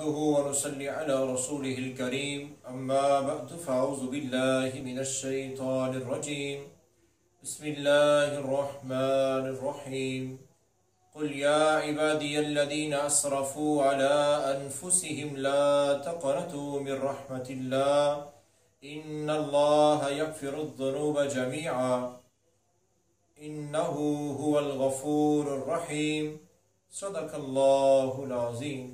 نحمده ونصلي على رسوله الكريم أما بعد فأعوذ بالله من الشيطان الرجيم بسم الله الرحمن الرحيم قل يا عبادي الذين أسرفوا على أنفسهم لا تقنطوا من رحمة الله إن الله يغفر الذنوب جميعا إنه هو الغفور الرحيم صدق اللہ العظیم۔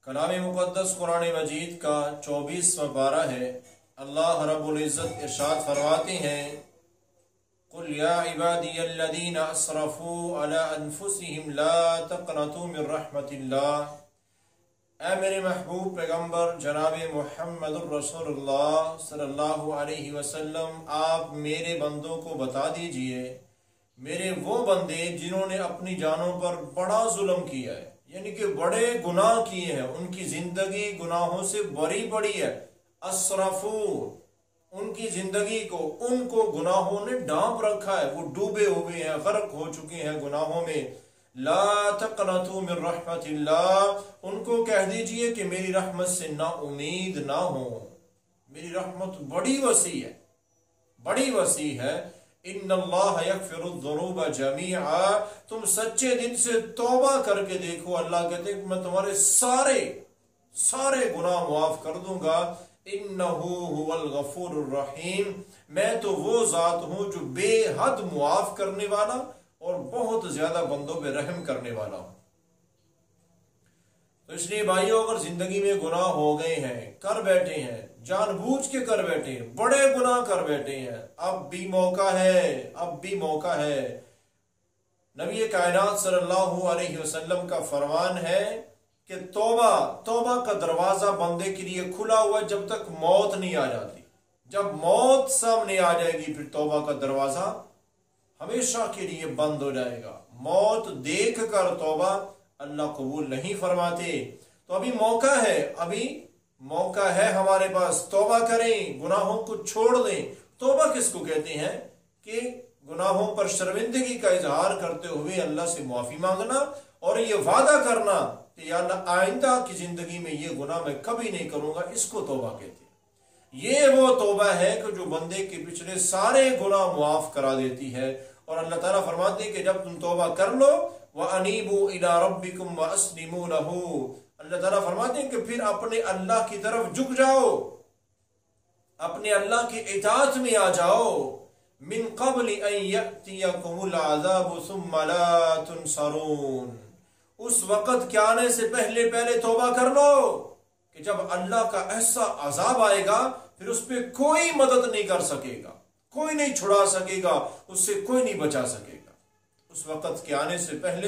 کلام مقدس قرآن مجید کا 24واں پارہ ہے۔ اللہ رب العزت ارشاد فرماتے ہیں قل یا عبادی الذین اسرفوا علی انفسہم لا تقنطوا من رحمت اللہ، اے میرے محبوب پیغمبر جناب محمد الرسول اللہ صلی اللہ علیہ وسلم، آپ میرے بندوں کو بتا دیجئے، میرے وہ بندے جنہوں نے اپنی جانوں پر بڑا ظلم کیا ہے، یعنی کہ بڑے گناہ کیے ہیں، ان کی زندگی گناہوں سے بری پڑی ہے۔ اسرفو، ان کی زندگی کو، ان کو گناہوں نے ڈانپ رکھا ہے، وہ ڈوبے ہوئے ہیں، غرق ہو چکے ہیں گناہوں میں۔ لا تقنطوا من رحمت اللہ، ان کو کہہ دیجئے کہ میری رحمت سے نا امید نہ ہو، میری رحمت بڑی وسیع ہے، بڑی وسیع ہے۔ ان اللہ یغفر الذنوب جمیعا، تم سچے دل سے توبہ کر کے دیکھو، اللہ کہتے ہیں کہ میں تمہارے سارے گناہ معاف کر دوں گا۔ انہ هو الغفور الرحیم، میں تو وہ ذات ہوں جو بے حد معاف کرنے والا اور بہت زیادہ بندوں پہ رحم کرنے والا ہوں۔ تو اس لیے بھائیو، اگر زندگی میں گناہ ہو گئے ہیں، کر بیٹھے ہیں، جان بوجھ کے کر بیٹھے ہیں، بڑے گناہ کر بیٹھے ہیں، اب بھی موقع ہے۔ نبی کائنات صلی اللہ علیہ وسلم کا فرمان ہے کہ توبہ کا دروازہ بندے کے لیے کھلا ہوا جب تک موت نہیں آ جاتی۔ جب موت سامنے آ جائے گی پھر توبہ کا دروازہ ہمیشہ کے لیے بند ہو جائے گا۔ موت دیکھ کر توبہ اللہ قبول نہیں فرماتے۔ تو ابھی موقع ہے ہمارے پاس، توبہ کریں، گناہوں کو چھوڑ دیں۔ توبہ کس کو کہتے ہیں؟ کہ گناہوں پر شرمندگی کا اظہار کرتے ہوئے اللہ سے معافی مانگنا اور یہ وعدہ کرنا کہ یا اللہ آئندہ کی زندگی میں یہ گناہ میں کبھی نہیں کروں گا، اس کو توبہ کہتے ہیں۔ یہ وہ توبہ ہے کہ جو بندے کے پچھلے سارے گناہ معاف کرا دیتی ہے۔ اور اللہ تعالیٰ فرماتے ہیں کہ جب تم توبہ کر لو وَأَنِيبُوا إِلَىٰ رَبِّكُمْ وَأَسْلِمُوا لَهُ، اللہ تعالیٰ فرماتے ہیں کہ پھر اپنے اللہ کی طرف جھک جاؤ، اپنے اللہ کی اطاعت میں آ جاؤ۔ مِن قَبْلِ أَن يَأْتِيَكُمُ الْعَذَابُ ثُمَّ لَا تُنصَرُونَ، اس وقت کے آنے سے پہلے توبہ کر لو کہ جب اللہ کا ایسا عذاب آئے گا پھر اس پہ کوئی مدد نہیں کر سکے گا، کوئی نہیں چھڑا سکے گا، اس سے کوئی نہیں بچا سکے گا۔ اس وقت کے آنے سے پہلے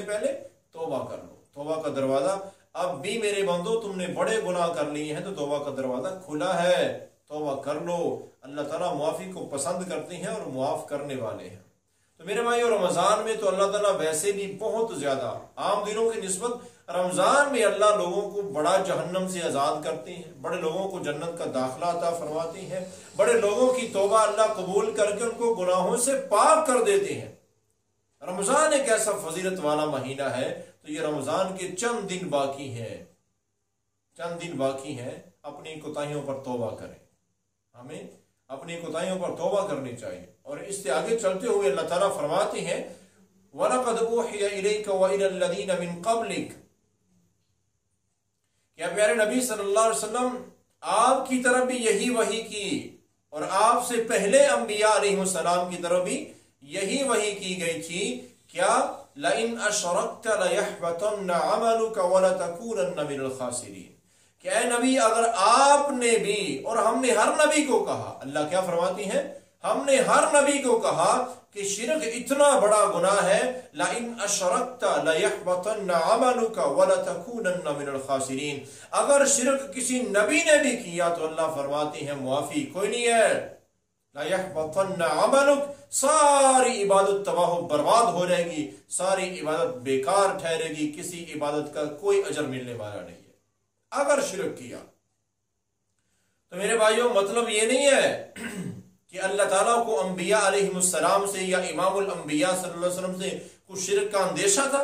توبہ کر لو۔ توبہ کا دروازہ اب بھی میرے بندو، تم نے بڑے گناہ کر لیے ہیں تو توبہ کا دروازہ کھلا ہے، توبہ کر لو۔ اللہ تعالیٰ معافی کو پسند کرتے ہیں اور معاف کرنے والے ہیں۔ تو میرے بھائیو، رمضان میں تو اللہ تعالیٰ ویسے بھی بہت زیادہ عام دنوں کی نسبت رمضان میں اللہ لوگوں کو بڑا جہنم سے آزاد کرتے ہیں، بڑے لوگوں کو جنت کا داخلہ عطا فرماتے ہیں، بڑے لوگوں کی توبہ اللہ قبول کر کے ان کو گناہوں سے پاک کر دیتے ہیں۔ رمضان ایک ایسا فضیلت والا مہینہ ہے، تو یہ رمضان کے چند دن باقی ہیں، اپنی کوتاہیوں پر توبہ کریں۔ ہمیں اپنی کوتاہیوں پر توبہ کرنی چاہیے۔ اور اس سے آگے چلتے ہوئے اللہ تعالیٰ فرماتے ہیں وَلَقَدْ أُوحِيَ إِلَيْكَ وَإِلَى الَّذِينَ مِن قَبْلِكَ، کہ پیارے نبی صلی اللہ علیہ وسلم، آپ کی طرف بھی یہی وحی کی اور آپ سے پہلے انبیاء علیہ السلام کی طرف بھی یہی وحی کی گئی تھی۔ کیا؟ لَإِنْ أَشْرَكْتَ لَيَحْبَطَنَّ عَمَلُكَ وَلَتَكُونَنَّ مِنَ الْخَاسِرِينَ، کہ اے نبی، اگر آپ نے بھی، اور ہم نے ہر نبی کو کہا، اللہ کیا فرماتی ہیں؟ ہم نے ہر نبی کو کہا کہ شرک اتنا بڑا گناہ ہے، لَإِنْ أَشْرَكْتَ لَيَحْبَطَنَّ عَمَلُكَ وَلَتَكُونَنَّ مِنَ الْخَاسِرِينَ، اگر شرک کسی نبی نے بھی کیا تو اللہ فرماتے ہیں معافی کوئی نہیں ہے۔ لَيَحْبَطَنَّ عَمَلُكَ، ساری عبادت تباہ و برباد ہو جائے گی، ساری عبادت بیکار ٹھہرے گی، کسی عبادت کا کوئی اجر ملنے والا نہیں ہے اگر شرک کیا۔ تو میرے بھائیوں، مطلب یہ نہیں ہے کہ اللہ تعالیٰ کو انبیاء علیہ السلام سے یا امام الانبیاء صلی اللہ علیہ وسلم سے کچھ شرک کا اندیشہ تھا،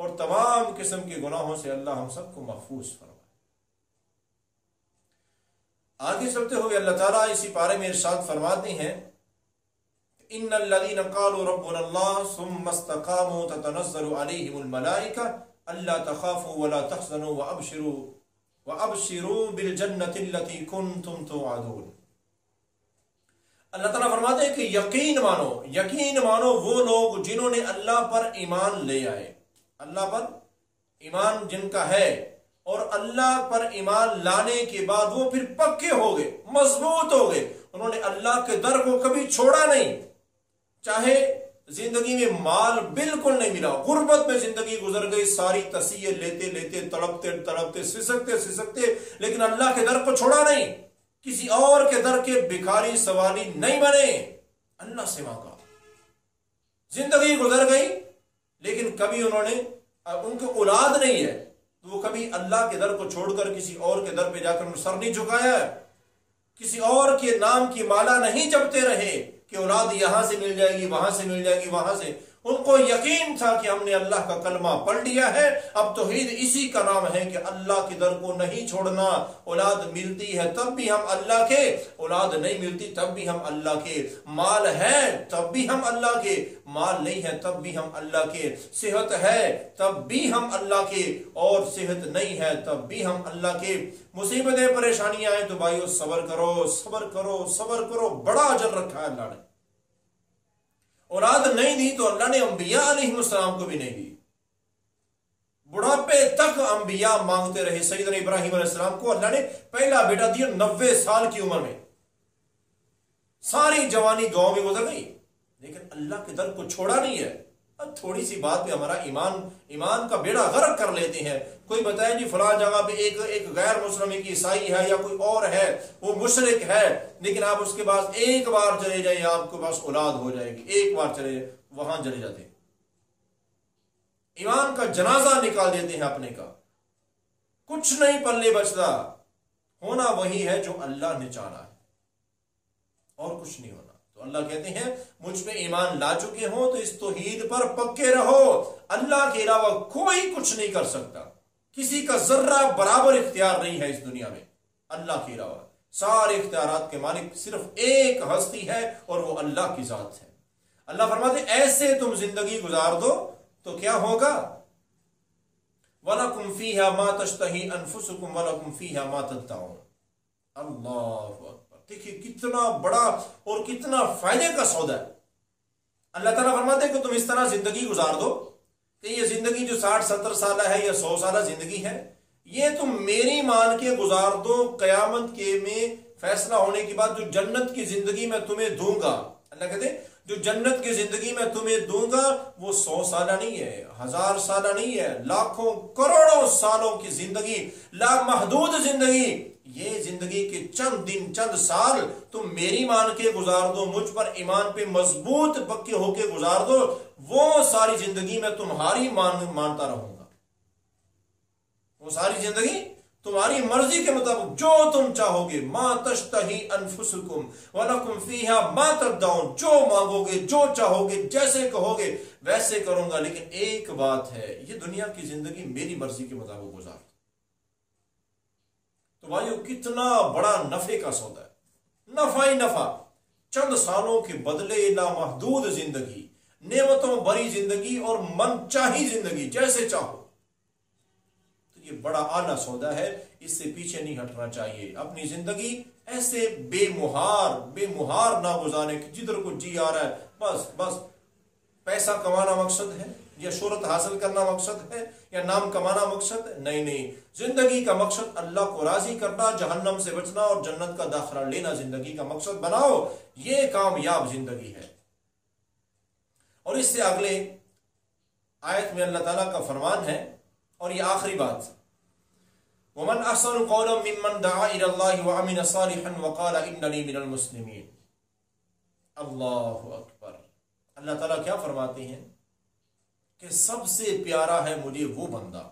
اور تمام قسم کے گناہوں سے اللہ ہم سب کو محفوظ فرمائے۔ آگے چلتے ہوئے اللہ تعالیٰ اسی پارے میں ارشاد فرماتے ہیں، ان الذين قالوا ربنا الله ثم استقاموا تتنزل عليهم الملائكة الا تخافوا ولا تحزنوا وابشروا بالجنة التي كنتم توعدون۔ اللہ تعالیٰ فرماتے ہیں کہ یقین مانو وہ لوگ جنہوں نے اللہ پر ایمان لے آئے، اللہ پر ایمان جن کا ہے، اور اللہ پر ایمان لانے کے بعد وہ پھر پکے ہو گئے، مضبوط ہو گئے، انہوں نے اللہ کے در کو کبھی چھوڑا نہیں، چاہے زندگی میں مال بالکل نہیں ملا، غربت میں زندگی گزر گئی، ساری تصیے لیتے لیتے تڑپتے سسکتے لیکن اللہ کے در کو چھوڑا نہیں، کسی اور کے در کے بھکاری سوالی نہیں بنے، اللہ سے مانگا، زندگی گزر گئی لیکن کبھی ان کو اولاد نہیں ہے تو وہ کبھی اللہ کے در کو چھوڑ کر کسی اور کے در پہ جا کر سر نہیں جھکایا، کسی اور کے نام کی مالا نہیں جپتے رہے کہ اولاد یہاں سے مل جائے گی، وہاں سے مل جائے گی، وہاں سے۔ ان کو یقین تھا کہ ہم نے اللہ کا کلمہ پڑھ لیا ہے، اب توحید اسی کا نام ہے کہ اللہ کے در کو نہیں چھوڑنا، اولاد ملتی ہے تب بھی ہم اللہ کے، اولاد نہیں ملتی تب بھی ہم اللہ کے، مال ہے تب بھی ہم اللہ کے، مال نہیں ہے تب بھی ہم اللہ کے، صحت ہے تب بھی ہم اللہ کے، اور صحت نہیں ہے تب بھی ہم اللہ کے۔ مصیبتیں پریشانیاں آئیں تو بھائیو صبر کرو، بڑا اجر رکھا ہے اللہ نے۔ اولاد نہیں دی تو اللہ نے انبیاء علیہ السلام کو بھی نہیں دی، بڑھاپے تک انبیاء مانگتے رہے۔ سیدنا ابراہیم علیہ السلام کو اللہ نے پہلا بیٹا دیا 90 سال کی عمر میں، ساری جوانی دعاؤں میں گزر گئی لیکن اللہ کے در کو چھوڑا نہیں ہے۔ اب تھوڑی سی بات پہ ہمارا ایمان کا بیڑا غرق کر لیتے ہیں، کوئی بتائے جی فلاں جگہ پہ ایک غیر مسلم، ایک عیسائی ہے یا کوئی اور ہے، وہ مشرک ہے، لیکن آپ اس کے پاس ایک بار چلے جائیں آپ کے پاس اولاد ہو جائے گی، ایک بار چلے جائیں وہاں چلے جاتے ہیں، ایمان کا جنازہ نکال دیتے ہیں اپنے کا، کچھ نہیں پلے بچتا، ہونا وہی ہے جو اللہ نے چاہا ہے اور کچھ نہیں ہونا۔ تو اللہ کہتے ہیں مجھ پہ ایمان لا چکے ہوں تو اس توحید پر پکے رہو، اللہ کے علاوہ کوئی کچھ نہیں کر سکتا، کسی کا ذرہ برابر اختیار نہیں ہے اس دنیا میں اللہ کے علاوہ، سارے اختیارات کے مالک صرف ایک ہستی ہے اور وہ اللہ کی ذات ہے۔ اللہ فرماتے ایسے تم زندگی گزار دو تو کیا ہوگا، وَلَكُمْ فِيهَا مَا تَشْتَهِي أَنفُسُكُمْ وَلَكُمْ فِيهَا مَا تَدَّعُونَ۔ اللہ اکبر، دیکھیے کتنا بڑا اور کتنا فائدے کا سودا ہے۔ اللہ تعالیٰ فرماتے ہیں کہ تم اس طرح زندگی گزار دو کہ یہ زندگی جو 60-70 سالہ ہے یا 100 سالہ زندگی ہے، یہ تم میری مان کے گزار دو، قیامت کے میں فیصلہ ہونے کے بعد جو جنت کی زندگی میں تمہیں دوں گا، اللہ کہتے ہیں جو جنت کی زندگی میں تمہیں دوں گا وہ 100 سالہ نہیں ہے، 1000 سالہ نہیں ہے، لاکھوں کروڑوں سالوں کی زندگی، لامحدود زندگی، یہ زندگی کے چند دن چند سال تم میری مان کے گزار دو، مجھ پر ایمان پہ مضبوط پکے ہو کے گزار دو، وہ ساری زندگی میں تمہاری مانتا رہوں گا، وہ ساری زندگی تمہاری مرضی کے مطابق جو تم چاہو گے، ما تشتہی انفسکم ولکم فیہا ما تدعون، جو مانگو گے، جو چاہو گے، جیسے کہو گے ویسے کروں گا، لیکن ایک بات ہے یہ دنیا کی زندگی میری مرضی کے مطابق گزار۔ تو بھائیو کتنا بڑا نفع کا سودا ہے، نفع ہی نفع، چند سالوں کے بدلے لامحدود زندگی، نعمتوں بری زندگی اور من چاہی زندگی، جیسے چاہو۔ یہ بڑا اعلیٰ سودا ہے، اس سے پیچھے نہیں ہٹنا چاہیے، اپنی زندگی ایسے بے مہار نہ گزارے کہ جدھر کو جی آ رہا ہے بس پیسہ کمانا مقصد ہے یا شہرت حاصل کرنا مقصد ہے یا نام کمانا مقصد ہے، نہیں، زندگی کا مقصد اللہ کو راضی کرنا، جہنم سے بچنا اور جنت کا داخلہ لینا زندگی کا مقصد بناؤ، یہ کامیاب زندگی ہے۔ اور اس سے اگلے آیت میں اللہ تعالیٰ کا فرمان ہے اور یہ آخری بات، وَمَنْ أَحْسَنُ قَوْلًا مِّمَّنْ دَعَا إِلَى اللَّهِ وَعَمِلَ صَالِحًا وَقَالَ إِنَّنِي مِنَ الْمُسْلِمِينَ۔ اللہ اکبر، اللہ تعالیٰ کیا فرماتے ہیں کہ سب سے پیارا ہے مجھے وہ بندہ،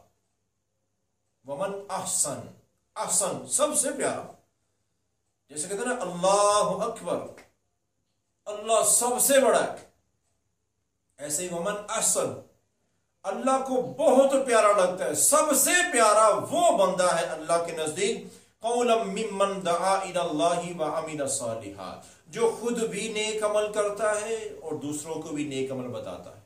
وَمَنْ احسن سب سے پیارا، جیسے کہتے ہیں نا اللہ اکبر، اللہ سب سے بڑا ہے، ایسے ہی وَمَنْ احسن، اللہ کو بہت پیارا لگتا ہے، سب سے پیارا وہ بندہ ہے اللہ کے نزدیک قولا ممن دعا الی اللہ وعمل صالحا، جو خود بھی نیک عمل کرتا ہے اور دوسروں کو بھی نیک عمل بتاتا ہے،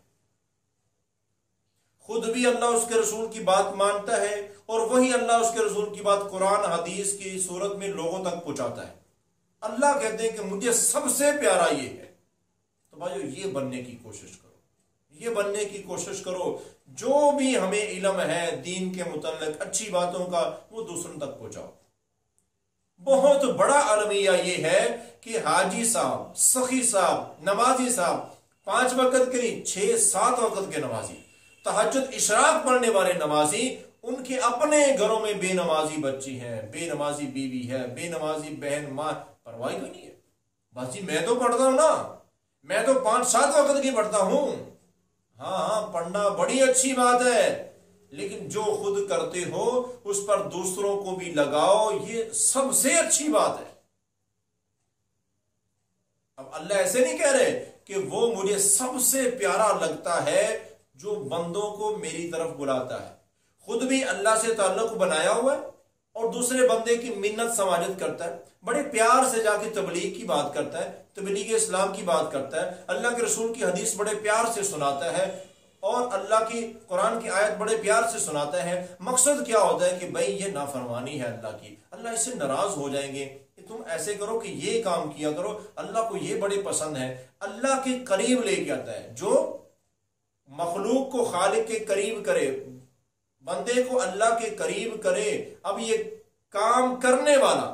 خود بھی اللہ اس کے رسول کی بات مانتا ہے اور وہی اللہ اس کے رسول کی بات قرآن حدیث کی صورت میں لوگوں تک پہنچاتا ہے۔ اللہ کہتے ہیں کہ مجھے سب سے پیارا یہ ہے۔ تو بھائیو یہ بننے کی کوشش کرو، یہ بننے کی کوشش کرو، جو بھی ہمیں علم ہے دین کے متعلق اچھی باتوں کا وہ دوسروں تک پہنچاؤ۔ بہت بڑا المیہ یہ ہے کہ حاجی صاحب، سخی صاحب، نمازی صاحب، 5 وقت کے نہیں 6-7 وقت کے نمازی، تہجد اشراق پڑھنے والے نمازی، ان کے اپنے گھروں میں بے نمازی بچی ہیں، بے نمازی بیوی ہے، بے نمازی بہن ماں، پرواہ کوئی نہیں ہے۔ بس جی میں تو پڑھتا ہوں نا، میں تو 5-7 وقت کی پڑھتا ہوں۔ ہاں پڑھنا بڑی اچھی بات ہے، لیکن جو خود کرتے ہو اس پر دوسروں کو بھی لگاؤ، یہ سب سے اچھی بات ہے۔ اب اللہ ایسے نہیں کہہ رہے کہ وہ مجھے سب سے پیارا لگتا ہے جو بندوں کو میری طرف بلاتا ہے، خود بھی اللہ سے تعلق بنایا ہوا ہے اور دوسرے بندے کی منت سماجت کرتا ہے، بڑے پیار سے جا کے تبلیغ کی بات کرتا ہے، تبلیغ اسلام کی بات کرتا ہے، اللہ کے رسول کی حدیث بڑے پیار سے سناتا ہے اور اللہ کی قرآن کی آیت بڑے پیار سے سناتا ہے۔ مقصد کیا ہوتا ہے کہ بھائی یہ نافرمانی ہے اللہ کی، اللہ اس سے ناراض ہو جائیں گے کہ تم ایسے کرو کہ یہ کام کیا کرو، اللہ کو یہ بڑے پسند ہے۔ اللہ کے قریب لے کے آتا ہے، جو مخلوق کو خالق کے قریب کرے، بندے کو اللہ کے قریب کرے۔ اب یہ کام کرنے والا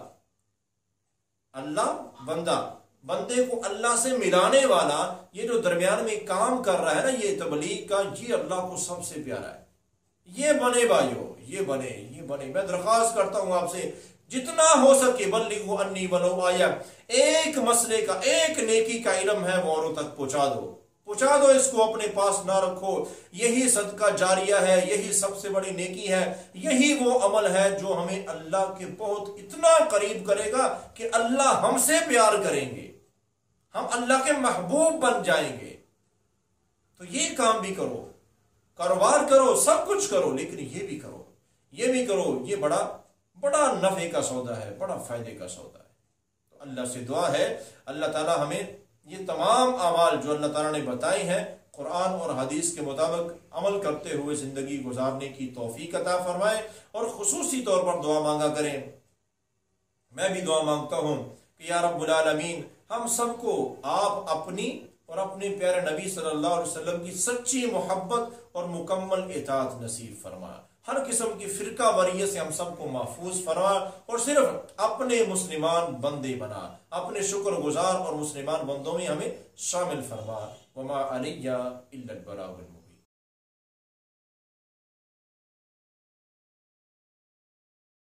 اللہ، بندے کو اللہ سے ملانے والا، یہ جو درمیان میں کام کر رہا ہے نا یہ تبلیغ کا، یہ اللہ کو سب سے پیارا ہے۔ یہ بنے بھائیو، یہ بنے۔ میں درخواست کرتا ہوں آپ سے جتنا ہو سکے بلغوا انی ولو آیا، ایک مسئلے کا، ایک نیکی کا علم ہے وہ اوروں تک پہنچا دو، اس کو اپنے پاس نہ رکھو۔ یہی صدقہ جاریہ ہے، یہی سب سے بڑی نیکی ہے، یہی وہ عمل ہے جو ہمیں اللہ کے بہت اتنا قریب کرے گا کہ اللہ ہم سے پیار کریں گے، ہم اللہ کے محبوب بن جائیں گے۔ تو یہ کام بھی کرو، کاروبار کرو، سب کچھ کرو، لیکن یہ بھی کرو، یہ بڑا نفع کا سودا ہے، بڑا فائدے کا سودا ہے۔ تو اللہ سے دعا ہے اللہ تعالی ہمیں یہ تمام اعمال جو اللہ تعالیٰ نے بتائی ہیں قرآن اور حدیث کے مطابق عمل کرتے ہوئے زندگی گزارنے کی توفیق عطا فرمائے، اور خصوصی طور پر دعا مانگا کریں۔ میں بھی دعا مانگتا ہوں کہ یا رب العالمین ہم سب کو آپ اپنی اور اپنے پیارے نبی صلی اللہ علیہ وسلم کی سچی محبت اور مکمل اطاعت نصیب فرما، ہر قسم کی فرقہ واریت سے ہم سب کو محفوظ فرما، اور صرف اپنے مسلمان بندے بنا، اپنے شکر گزار اور مسلمان بندوں میں ہمیں شامل فرما۔ وما علیہ الا البلاغ المبین۔